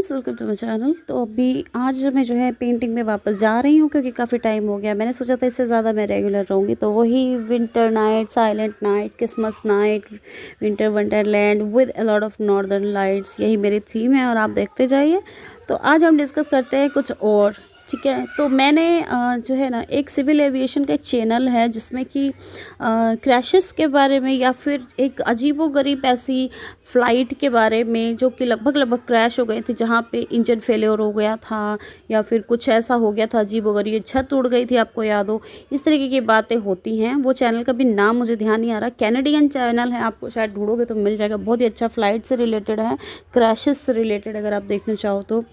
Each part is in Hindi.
Guys, welcome to my channel. तो अभी आज मैं जो है पेंटिंग में वापस जा रही हूँ क्योंकि काफ़ी टाइम हो गया। मैंने सोचा था इससे ज़्यादा मैं रेगुलर रहूँगी, तो वही winter night, silent night, Christmas night, winter Wonderland with a lot of northern lights, यही मेरी थीम है और आप देखते जाइए। तो आज हम डिस्कस करते हैं कुछ और, ठीक है। तो मैंने जो है ना, एक सिविल एविएशन का एक चैनल है जिसमें कि क्रैशेस के बारे में या फिर एक अजीबोगरीब ऐसी फ़्लाइट के बारे में जो कि लगभग क्रैश हो गई थी, जहाँ पे इंजन फेलियर हो गया था या फिर कुछ ऐसा हो गया था अजीबोगरीब, छत उड़ गई थी, आपको याद हो, इस तरीके की बातें होती हैं। वो चैनल का भी नाम मुझे ध्यान नहीं आ रहा, कैनेडियन चैनल है, आपको शायद ढूंढोगे तो मिल जाएगा। बहुत ही अच्छा फ़्लाइट से रिलेटेड है, क्रैशेस से रिलेटेड अगर आप देखना चाहो तो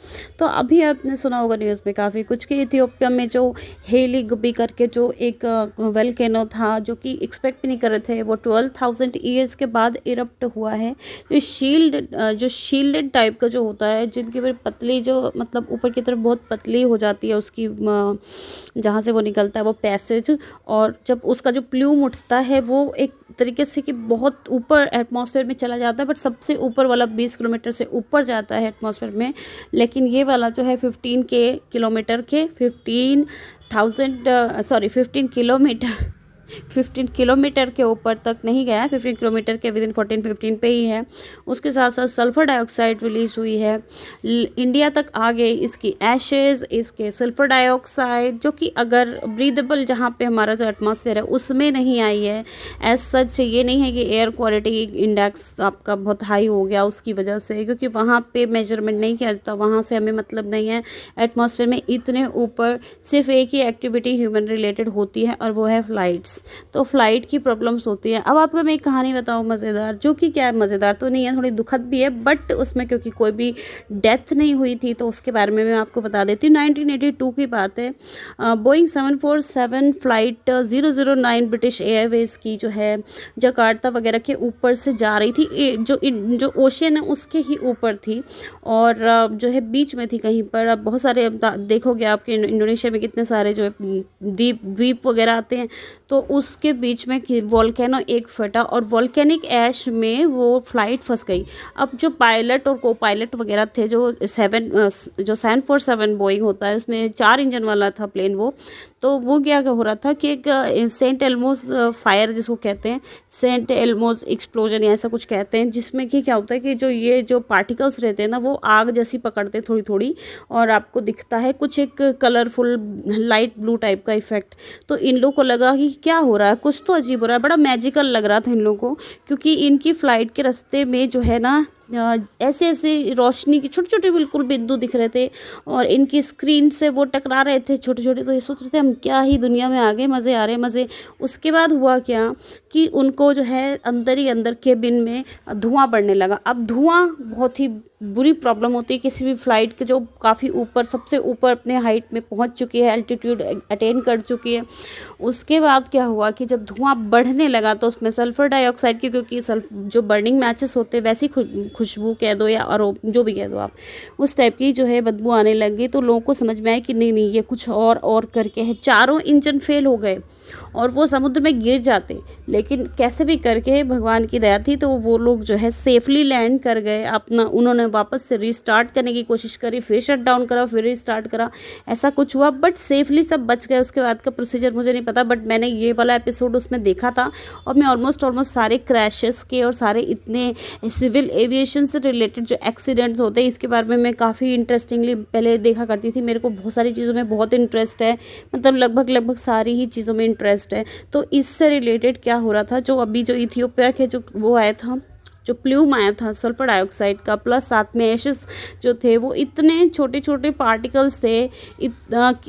अभी आपने सुना होगा न्यूज़ में काफ़ी कुछ कि इथियोपिया में जो हेली गुब्बी करके जो एक वोल्केनो था, जो कि एक्सपेक्ट भी नहीं कर रहे थे, वो 12,000 ईयर्स के बाद इरप्ट हुआ है। जो शील्डेड टाइप का जो होता है, जिनकी ऊपर पतली, जो मतलब ऊपर की तरफ बहुत पतली हो जाती है उसकी जहाँ से वो निकलता है वो पैसेज, और जब उसका जो प्लूम उठता है वो एक तरीके से कि बहुत ऊपर एटमॉस्फेयर में चला जाता है, बट सबसे ऊपर वाला 20 किलोमीटर से ऊपर जाता है एटमॉस्फेयर में। लेकिन ये वाला जो है 15 किलोमीटर के 15 किलोमीटर 15 किलोमीटर के ऊपर तक नहीं गया, 15 किलोमीटर के विदिन 14-15 पे ही है। उसके साथ साथ सल्फ़र डाइऑक्साइड रिलीज़ हुई है, इंडिया तक आ गई इसकी एशेज़, इसके सल्फ़र डाइऑक्साइड, जो कि अगर ब्रीदेबल जहाँ पे हमारा जो एटमॉस्फेयर है उसमें नहीं आई है। एज सच ये नहीं है कि एयर क्वालिटी इंडेक्स आपका बहुत हाई हो गया उसकी वजह से, क्योंकि वहाँ पे मेजरमेंट नहीं किया जाता, वहाँ से हमें मतलब नहीं है। एटमॉस्फेयर में इतने ऊपर सिर्फ एक ही एक्टिविटी ह्यूमन रिलेटेड होती है और वो है फ़्लाइट्स। तो फ़्लाइट की प्रॉब्लम्स होती है। अब आपको मैं एक कहानी बताऊँ मज़ेदार, जो कि क्या है, मज़ेदार तो नहीं है, थोड़ी दुखद भी है, बट उसमें क्योंकि कोई भी डेथ नहीं हुई थी तो उसके बारे में मैं आपको बता देती हूँ। 1982 की बात है। बोइंग 747 फ़्लाइट 009 ब्रिटिश एयरवेज़ की जो है जकार्ता वगैरह के ऊपर से जा रही थी, जो ओशियन है उसके ही ऊपर थी, और जो है बीच में थी कहीं पर। अब बहुत सारे देखोगे आपके इंडोनेशिया में कितने सारे जो है द्वीप वगैरह आते हैं, तो उसके बीच में वोल्केनो एक फटा और वोल्केनिक ऐश में वो फ्लाइट फंस गई। अब जो पायलट और को पायलट वगैरह थे, जो 747 बोइंग होता है, उसमें 4 इंजन वाला था प्लेन वो क्या हो रहा था कि एक सेंट एल्मोस फायर जिसको कहते हैं, सेंट एल्मोस एक्सप्लोजन या ऐसा कुछ कहते हैं, जिसमें कि क्या होता है कि जो पार्टिकल्स रहते हैं ना, वो आग जैसी पकड़ते थोड़ी थोड़ी, और आपको दिखता है कुछ एक कलरफुल लाइट ब्लू टाइप का इफेक्ट। तो इन लोगों को लगा कि क्या हो रहा है, कुछ तो अजीब हो रहा है, बड़ा मैजिकल लग रहा था इन लोगों को, क्योंकि इनकी फ़्लाइट के रास्ते में जो है ना ऐसे ऐसे रोशनी की छोटे छोटे बिल्कुल बिंदु दिख रहे थे, और इनकी स्क्रीन से वो टकरा रहे थे छोटे छोटे। तो ये सोच रहे थे हम क्या ही दुनिया में आ गए, मज़े आ रहे मज़े। उसके बाद हुआ क्या कि उनको जो है अंदर ही अंदर केबिन में धुआं बढ़ने लगा। अब धुआं बहुत ही बुरी प्रॉब्लम होती है किसी भी फ़्लाइट के जो काफ़ी ऊपर, सबसे ऊपर अपने हाइट में पहुंच चुकी है, एल्टीट्यूड अटेन कर चुकी है। उसके बाद क्या हुआ कि जब धुआं बढ़ने लगा तो उसमें सल्फ़र डाइऑक्साइड की, क्योंकि जो बर्निंग मैचेस होते हैं वैसी खुशबू कह दो या और जो भी कह दो आप, उस टाइप की जो है बदबू आने लगी। तो लोगों को समझ में आया कि नहीं ये कुछ और करके है। चारों इंजन फेल हो गए और वो समुद्र में गिर जाते, लेकिन कैसे भी करके भगवान की दया थी तो वो लोग जो है सेफली लैंड कर गए। अपना उन्होंने वापस से रीस्टार्ट करने की कोशिश करी, फिर शट डाउन करा, फिर रीस्टार्ट करा, ऐसा कुछ हुआ, बट सेफली सब बच गए। उसके बाद का प्रोसीजर मुझे नहीं पता, बट मैंने ये वाला एपिसोड उसमें देखा था, और मैं ऑलमोस्ट सारे क्रैशेस के और सारे इतने सिविल एविएशन से रिलेटेड जो एक्सीडेंट्स होते हैं इसके बारे में मैं काफ़ी इंटरेस्टिंगली पहले देखा करती थी। मेरे को बहुत सारी चीज़ों में बहुत इंटरेस्ट है, मतलब लगभग सारी ही चीज़ों में इंटरेस्ट है। तो इससे रिलेटेड क्या हो रहा था, जो अभी जो इथियोपिया के जो वो आया था, जो प्लूम आया था सल्फर डाइऑक्साइड का, प्लस साथ में एशेस जो थे, वो इतने छोटे छोटे पार्टिकल्स थे,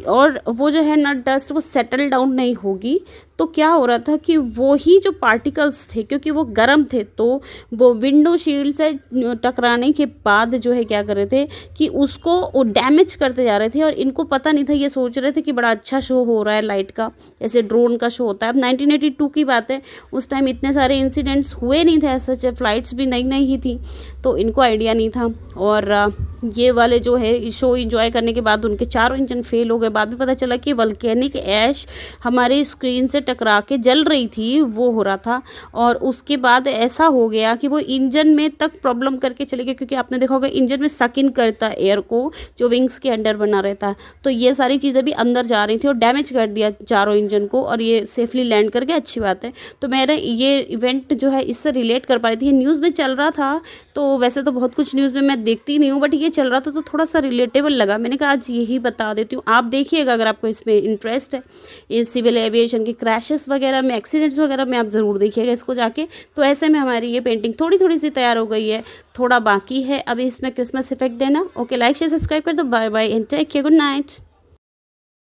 और वो जो है ना डस्ट वो सेटल डाउन नहीं होगी। तो क्या हो रहा था कि वो ही जो पार्टिकल्स थे, क्योंकि वो गर्म थे, तो वो विंडो शील्ड से टकराने के बाद जो है क्या कर रहे थे कि उसको वो डैमेज करते जा रहे थे, और इनको पता नहीं था। ये सोच रहे थे कि बड़ा अच्छा शो हो रहा है लाइट का, जैसे ड्रोन का शो होता है। अब 1982 की बात है, उस टाइम इतने सारे इंसिडेंट्स हुए नहीं थे, ऐसा फ्लाइट्स भी नई ही थी, तो इनको आइडिया नहीं था। और ये वाले जो है शो इंजॉय करने के बाद उनके चारों इंजन फेल हो गए। बाद में पता चला कि वल्केनिक ऐश हमारी स्क्रीन से टकरा के जल रही थी वो हो रहा था। और उसके बाद ऐसा हो गया कि वो इंजन में तक प्रॉब्लम करके चले गए, क्योंकि आपने देखा होगा इंजन में सक इन करता है एयर को, जो विंग्स के अंडर बना रहता है। तो ये सारी चीज़ें भी अंदर जा रही थी और डैमेज कर दिया चारों इंजन को, और ये सेफली लैंड करके अच्छी बात है। तो मेरा ये इवेंट जो है इससे रिलेट कर पा रही थी। ये न्यूज़ में चल रहा था, तो वैसे तो बहुत कुछ न्यूज़ में मैं देखती नहीं हूँ, बट ये चल रहा था तो थोड़ा सा रिलेटेबल लगा। मैंने कहा आज यही बता देती हूँ, आप देखिएगा अगर आपको इसमें इंटरेस्ट है। ये सिविल एविएशन के क्रैशेस वगैरह में, एक्सीडेंट्स वगैरह में आप ज़रूर देखिएगा इसको जाके। तो ऐसे में हमारी ये पेंटिंग थोड़ी थोड़ी सी तैयार हो गई है, थोड़ा बाकी है अभी इसमें क्रिसमस इफेक्ट देना। ओके, लाइक शेयर सब्सक्राइब कर दो। Bye bye and take care, good night.